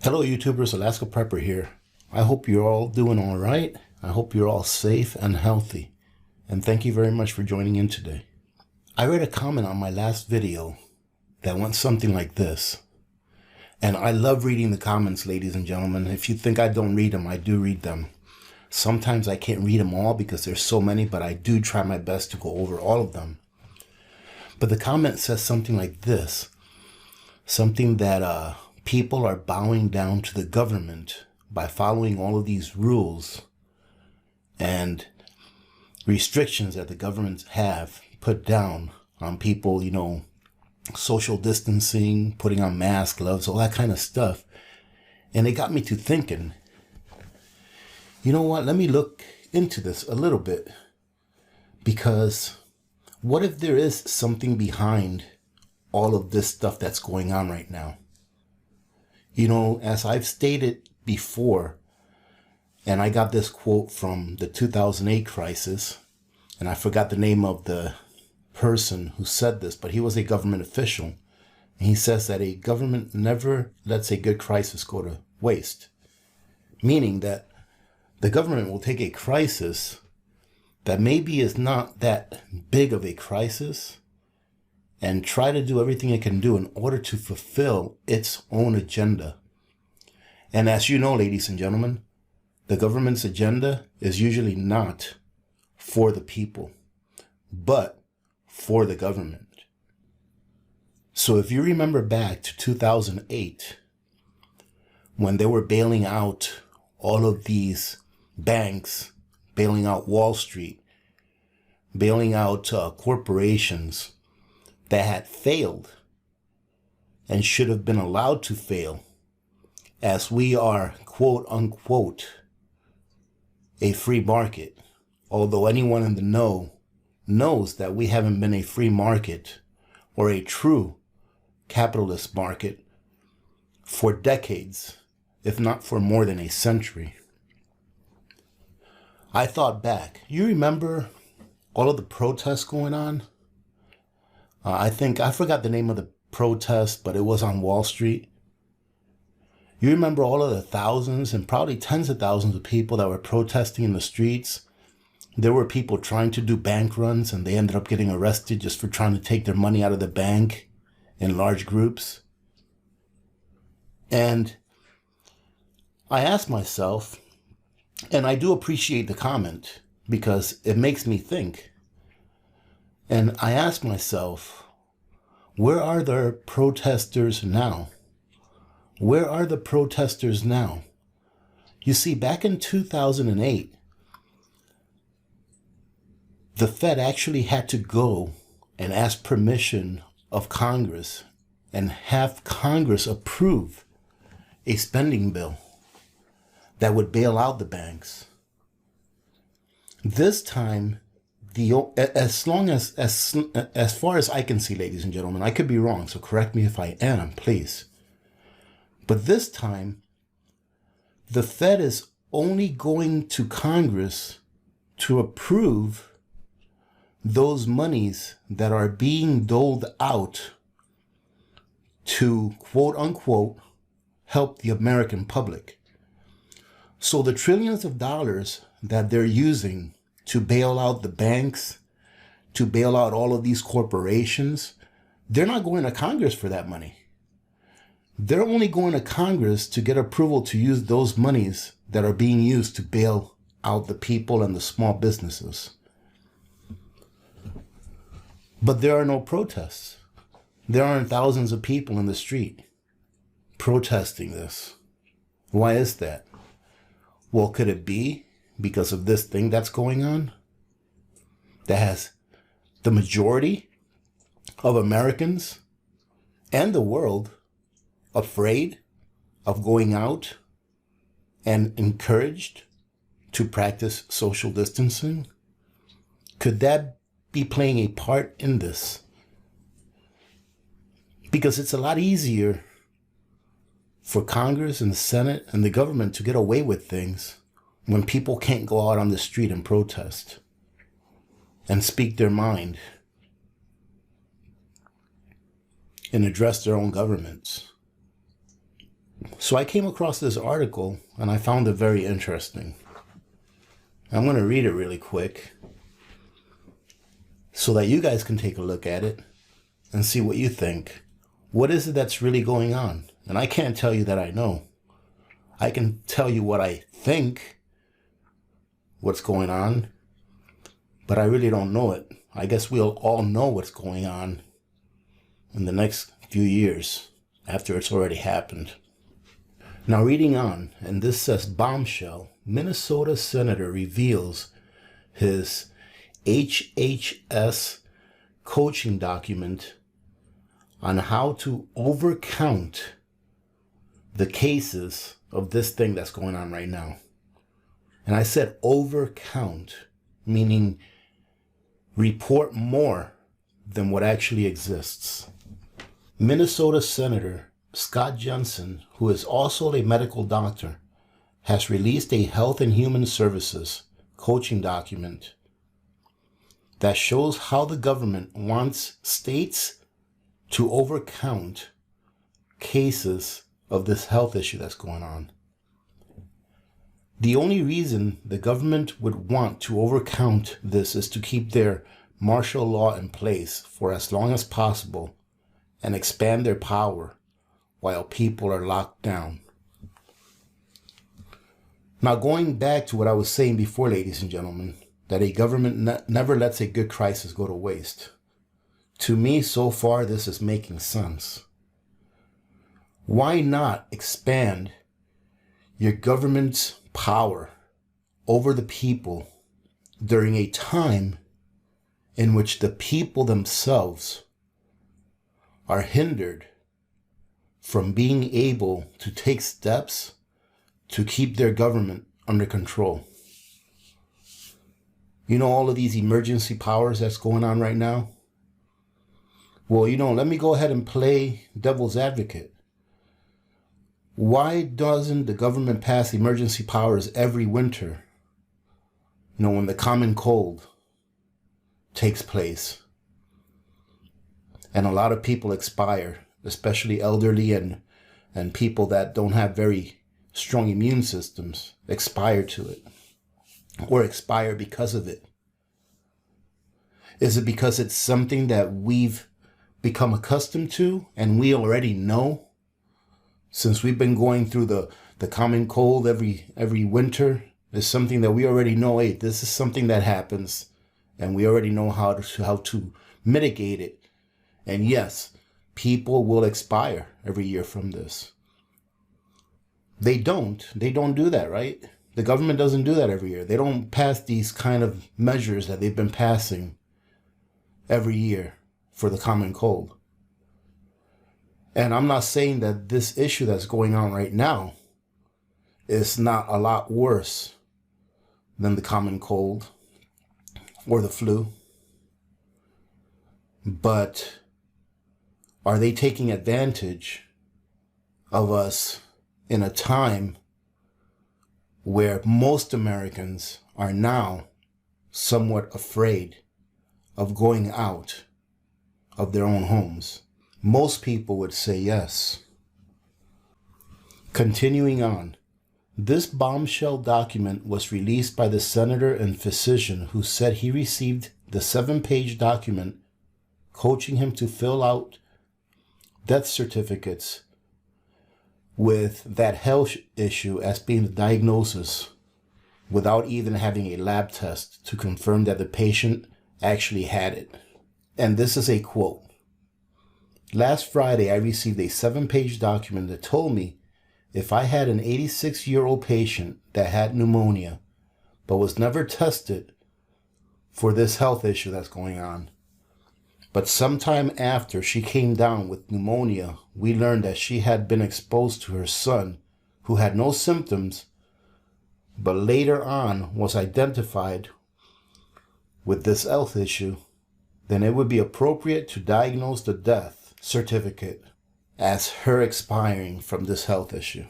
Hello YouTubers, Alaska Prepper here. I hope you're all doing all right. I hope you're all safe and healthy. And thank you very much for joining in today. I read a comment on my last video that went something like this. And I love reading the comments, ladies and gentlemen. If you think I don't read them, I do read them. Sometimes I can't read them all because there's so many, but I do try my best to go over all of them. But the comment says something like this. Something that people are bowing down to the government by following all of these rules and restrictions that the governments have put down on people, you know, social distancing, putting on masks, gloves, all that kind of stuff. And it got me to thinking, you know what, let me look into this a little bit, because what if there is something behind all of this stuff that's going on right now? You know, as I've stated before, and I got this quote from the 2008 crisis, and I forgot the name of the person who said this, but he was a government official. And he says that a government never lets a good crisis go to waste. Meaning that the government will take a crisis that maybe is not that big of a crisis and try to do everything it can do in order to fulfill its own agenda. And as you know, ladies and gentlemen, the government's agenda is usually not for the people, but for the government. So if you remember back to 2008, when they were bailing out all of these banks, bailing out Wall Street, bailing out corporations that had failed and should have been allowed to fail, as we are, quote unquote, a free market. Although anyone in the know knows that we haven't been a free market or a true capitalist market for decades, if not for more than a century. I thought back, you remember all of the protests going on? I forgot the name of the protest, but it was on Wall Street. You remember all of the thousands and probably tens of thousands of people that were protesting in the streets? There were people trying to do bank runs, and they ended up getting arrested just for trying to take their money out of the bank in large groups. And I asked myself, and I do appreciate the comment because it makes me think. And I asked myself, where are the protesters now? Where are the protesters now? You see, back in 2008, the Fed actually had to go and ask permission of Congress and have Congress approve a spending bill that would bail out the banks. This time, as far as I can see, ladies and gentlemen, I could be wrong, so correct me if I am, please. But this time, the Fed is only going to Congress to approve those monies that are being doled out to, quote unquote, help the American public. So the trillions of dollars that they're using to bail out the banks, to bail out all of these corporations, they're not going to Congress for that money. They're only going to Congress to get approval to use those monies that are being used to bail out the people and the small businesses. But there are no protests. There aren't thousands of people in the street protesting this. Why is that? Well, could it be because of this thing that's going on that has the majority of Americans and the world afraid of going out and encouraged to practice social distancing? Could that be playing a part in this? Because it's a lot easier for Congress and the Senate and the government to get away with things when people can't go out on the street and protest and speak their mind and address their own governments. So I came across this article and I found it very interesting. I'm going to read it really quick so that you guys can take a look at it and see what you think. What is it that's really going on? And I can't tell you that I know. I can tell you what I think what's going on, but I really don't know it. I guess we'll all know what's going on in the next few years after it's already happened. Now reading on, and this says bombshell, Minnesota senator reveals his HHS coaching document on how to overcount the cases of this thing that's going on right now. And I said overcount, meaning report more than what actually exists. Minnesota Senator Scott Jensen, who is also a medical doctor, has released a Health and Human Services coaching document that shows how the government wants states to overcount cases of this health issue that's going on. The only reason the government would want to overcount this is to keep their martial law in place for as long as possible and expand their power while people are locked down. Now, going back to what I was saying before, ladies and gentlemen, that a government never lets a good crisis go to waste. To me, so far, this is making sense. Why not expand your government's power over the people during a time in which the people themselves are hindered from being able to take steps to keep their government under control? You know, all of these emergency powers that's going on right now? Well, let me go ahead and play devil's advocate. Why doesn't the government pass emergency powers every winter? When the common cold takes place and a lot of people expire, especially elderly and people that don't have very strong immune systems expire to it or expire because of it. Is it because it's something that we've become accustomed to and we already know since we've been going through the common cold every winter? Is something that we already know, hey, this is something that happens and we already know how to mitigate it. And yes, people will expire every year from this. They don't do that, right? The government doesn't do that every year. They don't pass these kind of measures that they've been passing every year for the common cold. And I'm not saying that this issue that's going on right now is not a lot worse than the common cold or the flu. But are they taking advantage of us in a time where most Americans are now somewhat afraid of going out of their own homes? Most people would say yes. Continuing on, this bombshell document was released by the senator and physician who said he received the 7-page document coaching him to fill out death certificates with that health issue as being the diagnosis without even having a lab test to confirm that the patient actually had it. And this is a quote. Last Friday, I received a 7-page document that told me if I had an 86-year-old patient that had pneumonia, but was never tested for this health issue that's going on. But sometime after she came down with pneumonia, we learned that she had been exposed to her son, who had no symptoms, but later on was identified with this health issue, then it would be appropriate to diagnose the death certificate as her expiring from this health issue.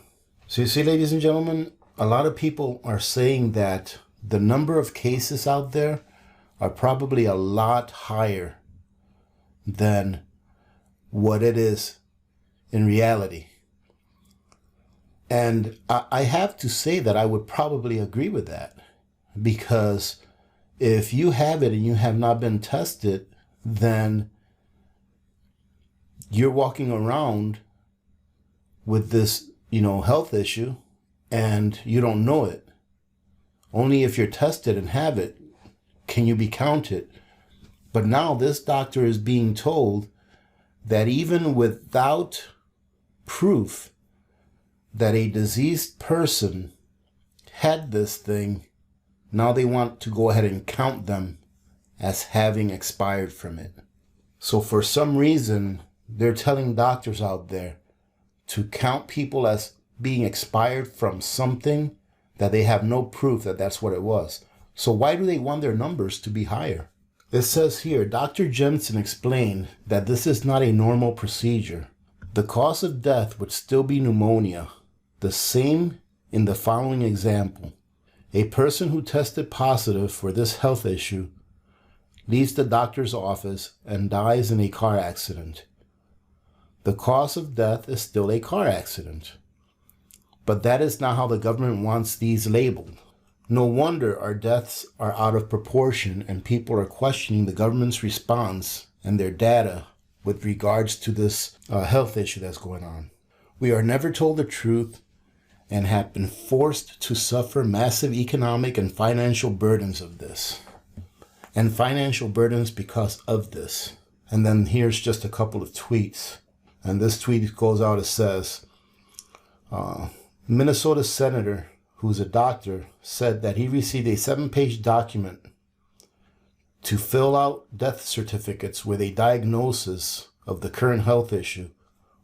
So you see, ladies and gentlemen, a lot of people are saying that the number of cases out there are probably a lot higher than what it is in reality. And I have to say that I would probably agree with that, because if you have it and you have not been tested, then you're walking around with this, health issue, and you don't know it. Only if you're tested and have it can you be counted. But now this doctor is being told that even without proof that a diseased person had this thing, now they want to go ahead and count them as having expired from it. So for some reason, they're telling doctors out there to count people as being expired from something that they have no proof that that's what it was. So why do they want their numbers to be higher? It says here, Dr. Jensen explained that this is not a normal procedure. The cause of death would still be pneumonia, the same in the following example. A person who tested positive for this health issue leaves the doctor's office and dies in a car accident. The cause of death is still a car accident. But that is not how the government wants these labeled. No wonder our deaths are out of proportion and people are questioning the government's response and their data with regards to this health issue that's going on. We are never told the truth and have been forced to suffer massive economic and financial burdens of this. And financial burdens because of this. And then here's just a couple of tweets. And this tweet goes out, it says, Minnesota senator, who's a doctor, said that he received a 7-page document to fill out death certificates with a diagnosis of the current health issue,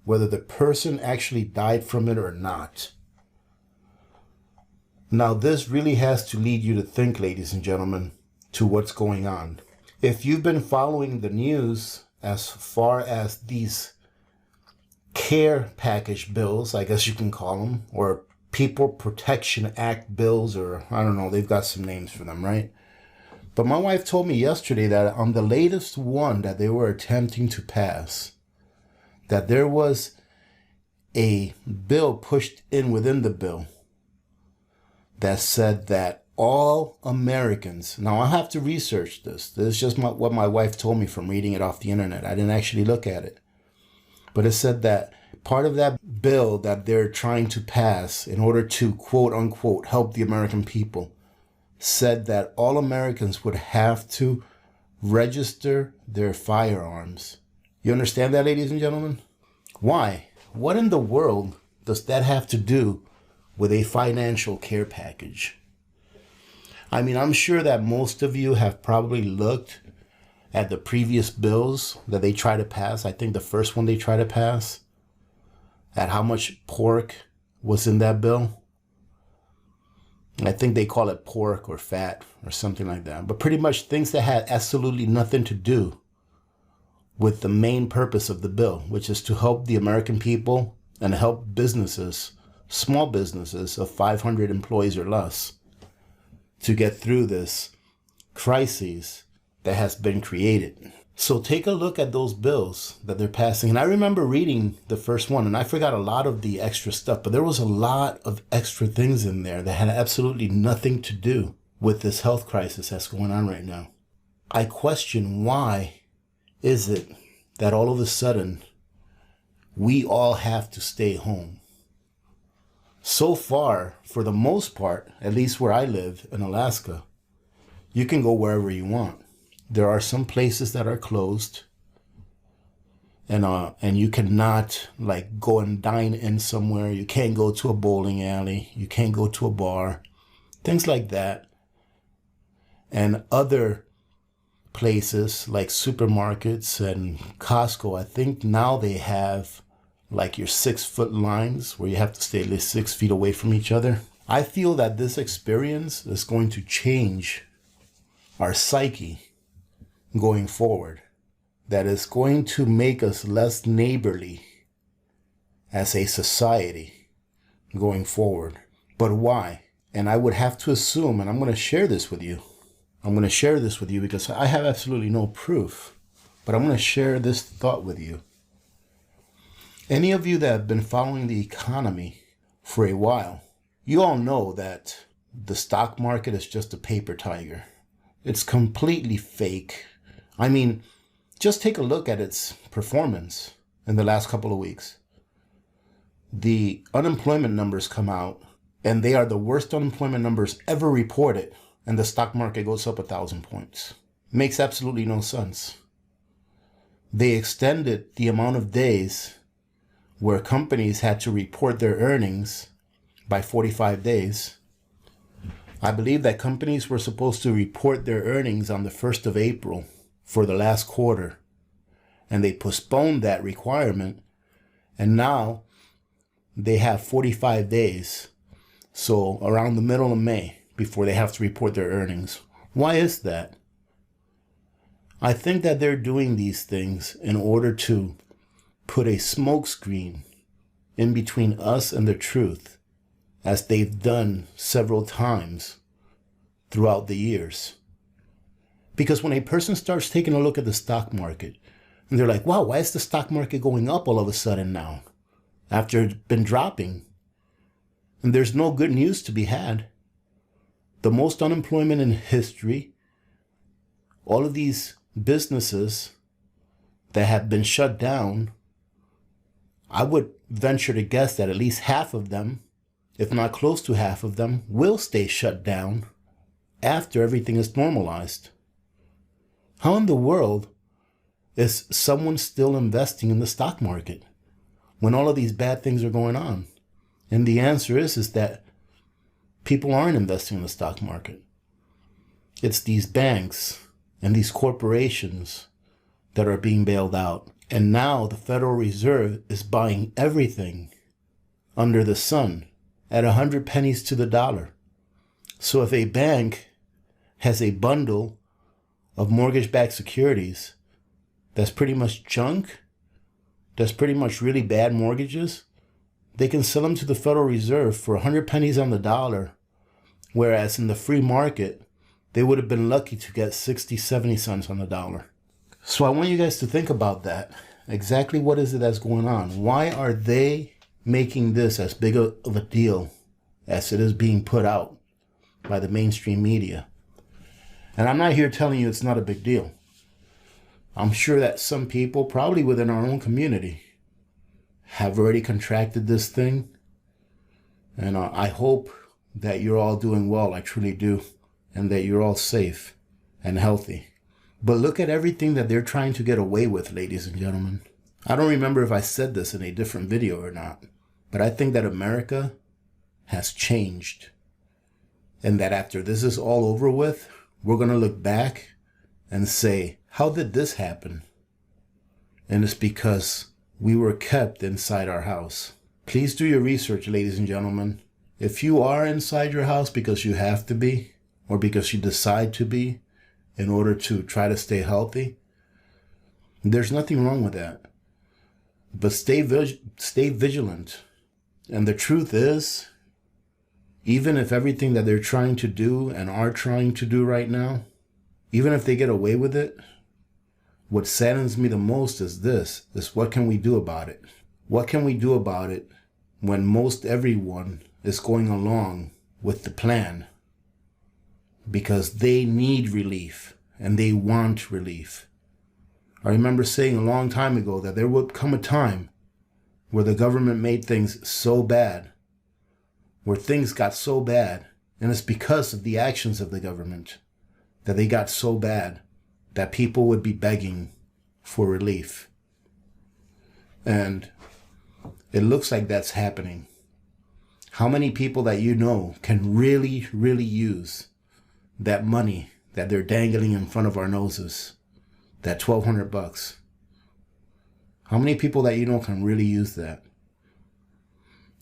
whether the person actually died from it or not. Now, this really has to lead you to think, ladies and gentlemen, to what's going on. If you've been following the news as far as these care package bills, I guess you can call them, or People Protection Act bills, or I don't know, they've got some names for them, right? But my wife told me yesterday that on the latest one that they were attempting to pass, that there was a bill pushed in within the bill that said that all Americans, now I have to research this. This is just what my wife told me from reading it off the internet. I didn't actually look at it. But it said that part of that bill that they're trying to pass in order to, quote unquote, help the American people, said that all Americans would have to register their firearms. You understand that, ladies and gentlemen? Why? What in the world does that have to do with a financial care package? I mean, I'm sure that most of you have probably looked at the previous bills that they try to pass. I think the first one they tried to pass, at how much pork was in that bill. I think they call it pork or fat or something like that. But pretty much things that had absolutely nothing to do with the main purpose of the bill, which is to help the American people and help businesses, small businesses of 500 employees or less, to get through this crisis that has been created. So take a look at those bills that they're passing. And I remember reading the first one, and I forgot a lot of the extra stuff, but there was a lot of extra things in there that had absolutely nothing to do with this health crisis that's going on right now. I question, why is it that all of a sudden we all have to stay home? So far, for the most part, at least where I live in Alaska, you can go wherever you want. There are some places that are closed, and you cannot like go and dine in somewhere. You can't go to a bowling alley. You can't go to a bar, things like that. And other places like supermarkets and Costco, I think now they have like your 6-foot lines where you have to stay at least 6 feet away from each other. I feel that this experience is going to change our psyche going forward, that is going to make us less neighborly as a society going forward. But why? And I would have to assume, and I'm going to share this with you. I'm going to share this with you because I have absolutely no proof, but I'm going to share this thought with you. Any of you that have been following the economy for a while. You all know that the stock market is just a paper tiger. It's completely fake. I mean, just take a look at its performance in the last couple of weeks. The unemployment numbers come out, and they are the worst unemployment numbers ever reported, and the stock market goes up 1,000 points. Makes absolutely no sense. They extended the amount of days where companies had to report their earnings by 45 days. I believe that companies were supposed to report their earnings on the 1st of April for the last quarter, and they postponed that requirement, and now they have 45 days, so around the middle of May, before they have to report their earnings. Why is that? I think that they're doing these things in order to put a smokescreen in between us and the truth, as they've done several times throughout the years. Because when a person starts taking a look at the stock market, and they're like, wow, why is the stock market going up all of a sudden now, after it's been dropping? And there's no good news to be had. The most unemployment in history, all of these businesses that have been shut down, I would venture to guess that at least half of them, if not close to half of them, will stay shut down after everything is normalized. How in the world is someone still investing in the stock market when all of these bad things are going on? And the answer is that people aren't investing in the stock market. It's these banks and these corporations that are being bailed out. And now the Federal Reserve is buying everything under the sun at 100 pennies to the dollar. So if a bank has a bundle of mortgage-backed securities that's pretty much junk, that's pretty much really bad mortgages, they can sell them to the Federal Reserve for 100 pennies on the dollar, whereas in the free market, they would have been lucky to get 60, 70 cents on the dollar. So I want you guys to think about that. Exactly what is it that's going on? Why are they making this as big of a deal as it is being put out by the mainstream media? And I'm not here telling you it's not a big deal. I'm sure that some people, probably within our own community, have already contracted this thing. And I hope that you're all doing well. I truly do. And that you're all safe and healthy. But look at everything that they're trying to get away with, ladies and gentlemen. I don't remember if I said this in a different video or not, but I think that America has changed. And that after this is all over with, we're going to look back and say, how did this happen? And it's because we were kept inside our house. Please do your research, ladies and gentlemen. If you are inside your house because you have to be, or because you decide to be, in order to try to stay healthy, there's nothing wrong with that. But stay vigilant. And the truth is, even if everything that they're trying to do and are trying to do right now, even if they get away with it, what saddens me the most is this, is what can we do about it? What can we do about it when most everyone is going along with the plan? Because they need relief and they want relief. I remember saying a long time ago that there would come a time where the government made things so bad, where things got so bad, and it's because of the actions of the government that they got so bad that people would be begging for relief. And it looks like that's happening. How many people that you know can really, really use that money that they're dangling in front of our noses, that $1,200? How many people that you know can really use that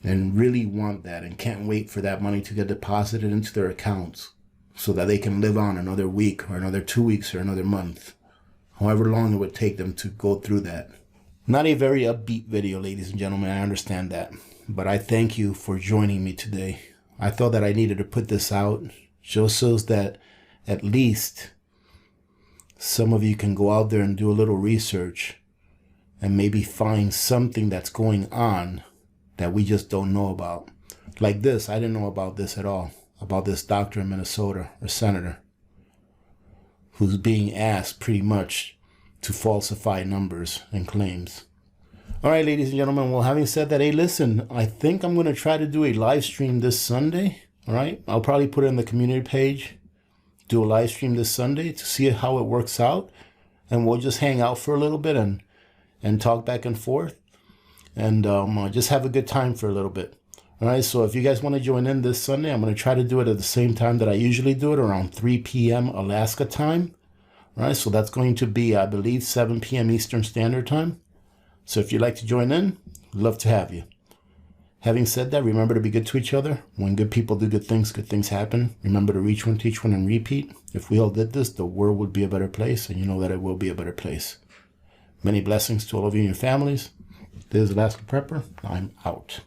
and really want that and can't wait for that money to get deposited into their accounts so that they can live on another week or another 2 weeks or another month, however long it would take them to go through that? Not a very upbeat video, ladies and gentlemen, I understand that, but I thank you for joining me today. I thought that I needed to put this out just so that at least some of you can go out there and do a little research and maybe find something that's going on that we just don't know about. Like this, I didn't know about this at all, about this doctor in Minnesota, or senator, who's being asked pretty much to falsify numbers and claims. All right, ladies and gentlemen, well, having said that, hey, listen, I think I'm going to try to do a live stream this Sunday. All right, I'll probably put it in the community page, do a live stream this Sunday to see how it works out. And we'll just hang out for a little bit and talk back and forth and just have a good time for a little bit. All right, so if you guys want to join in this Sunday, I'm going to try to do it at the same time that I usually do it, around 3 p.m. Alaska time. All right, so that's going to be, I believe, 7 p.m. Eastern Standard Time. So if you'd like to join in, we'd love to have you. Having said that, remember to be good to each other. When good people do good things happen. Remember to reach one, teach one, and repeat. If we all did this, the world would be a better place, and you know that it will be a better place. Many blessings to all of you and your families. This is Alaska Prepper. I'm out.